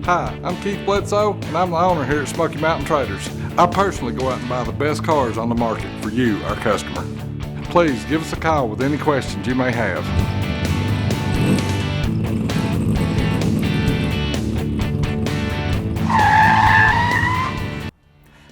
Hi, I'm Keith Bledsoe, and I'm the owner here at Smoky Mountain Traders. I personally go out and buy the best cars on the market for you, our customer. Please give us a call with any questions you may have.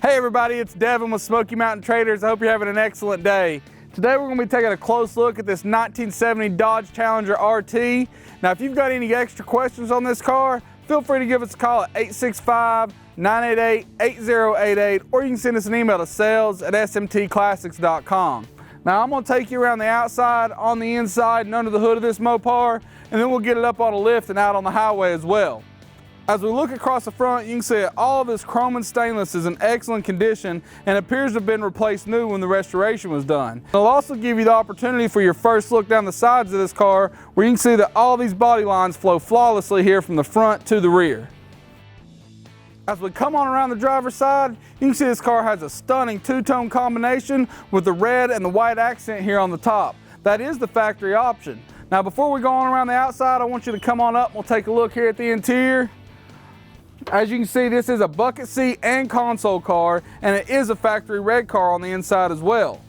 Hey everybody, it's Devin with Smoky Mountain Traders. I hope you're having an excellent day. Today we're going to be taking a close look at this 1970 Dodge Challenger RT. Now if you've got any extra questions on this car, feel free to give us a call at 865-988-8088, or you can send us an email to sales@smtclassics.com. Now I'm going to take you around the outside, on the inside, and under the hood of this Mopar, and then we'll get it up on a lift and out on the highway as well. As we look across the front, you can see that all of this chrome and stainless is in excellent condition and appears to have been replaced new when the restoration was done. It'll also give you the opportunity for your first look down the sides of this car, where you can see that all these body lines flow flawlessly here from the front to the rear. As we come on around the driver's side, you can see this car has a stunning two-tone combination with the red and the white accent here on the top. That is the factory option. Now before we go on around the outside, I want you to come on up and we'll take a look here at the interior. As you can see, this is a bucket seat and console car, and it is a factory red car on the inside as well.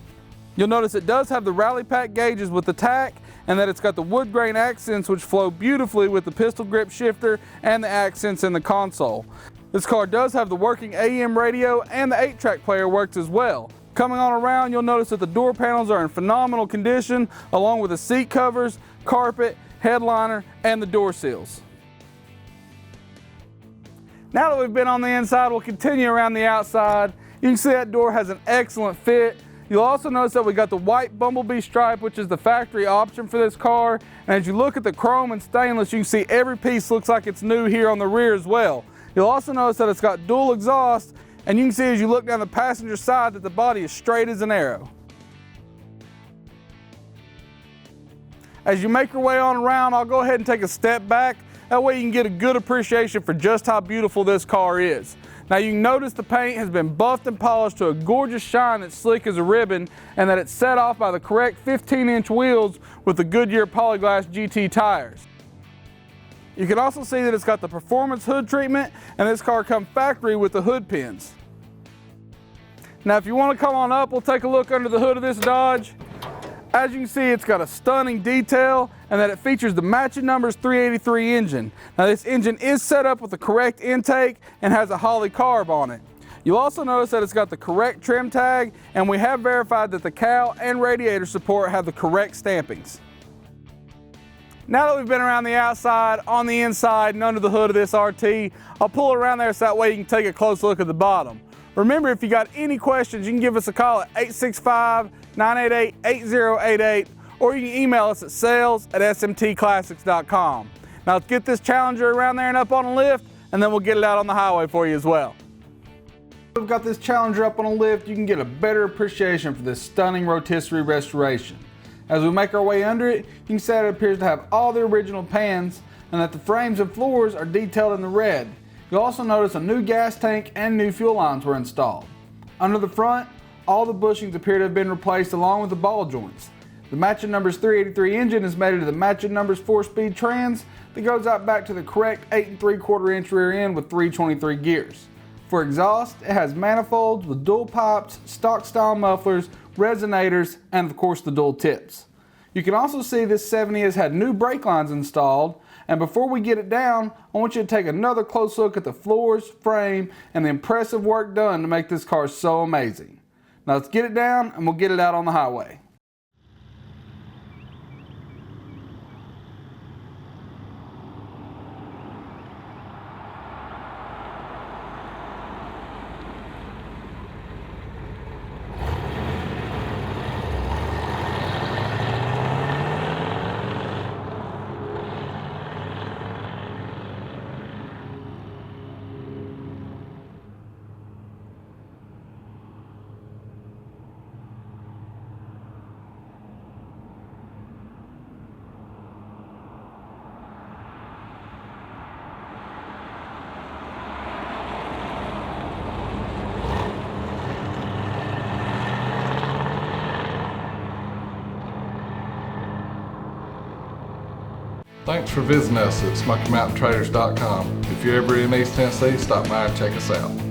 You'll notice it does have the rally pack gauges with the tack, and that it's got the wood grain accents which flow beautifully with the pistol grip shifter and the accents in the console. This car does have the working AM radio, and the 8-track player works as well. Coming on around, you'll notice that the door panels are in phenomenal condition, along with the seat covers, carpet, headliner, and the door seals. Now that we've been on the inside, we'll continue around the outside. You can see that door has an excellent fit. You'll also notice that we got the white Bumblebee stripe, which is the factory option for this car. And as you look at the chrome and stainless, you can see every piece looks like it's new here on the rear as well. You'll also notice that it's got dual exhaust, and you can see as you look down the passenger side that the body is straight as an arrow. As you make your way on around, I'll go ahead and take a step back. That way you can get a good appreciation for just how beautiful this car is. Now you can notice the paint has been buffed and polished to a gorgeous shine that's slick as a ribbon, and that it's set off by the correct 15-inch wheels with the Goodyear Polyglass GT tires. You can also see that it's got the performance hood treatment, and this car comes factory with the hood pins. Now if you want to come on up, we'll take a look under the hood of this Dodge. As you can see, it's got a stunning detail, and that it features the Matching Numbers 383 engine. Now this engine is set up with the correct intake and has a Holley carb on it. You'll also notice that it's got the correct trim tag, and we have verified that the cowl and radiator support have the correct stampings. Now that we've been around the outside, on the inside, and under the hood of this RT, I'll pull it around there so that way you can take a close look at the bottom. Remember, if you got any questions, you can give us a call at 865-988-8088, or you can email us at sales@smtclassics.com. Now let's get this Challenger around there and up on a lift, and then we'll get it out on the highway for you as well. We've got this Challenger up on a lift, you can get a better appreciation for this stunning rotisserie restoration. As we make our way under it, you can see that it appears to have all the original pans, and that the frames and floors are detailed in the red. You'll also notice a new gas tank and new fuel lines were installed. Under the front, all the bushings appear to have been replaced along with the ball joints. The Matching Numbers 383 engine is mated to the Matching Numbers 4-speed trans that goes out back to the correct 8 3/4-inch rear end with 323 gears. For exhaust, it has manifolds with dual pipes, stock style mufflers, resonators, and of course the dual tips. You can also see this 70 has had new brake lines installed. And before we get it down, I want you to take another close look at the floors, frame, and the impressive work done to make this car so amazing. Now let's get it down and we'll get it out on the highway. Thanks for visiting us at SmokyMountainTraders.com. If you're ever in East Tennessee, stop by and check us out.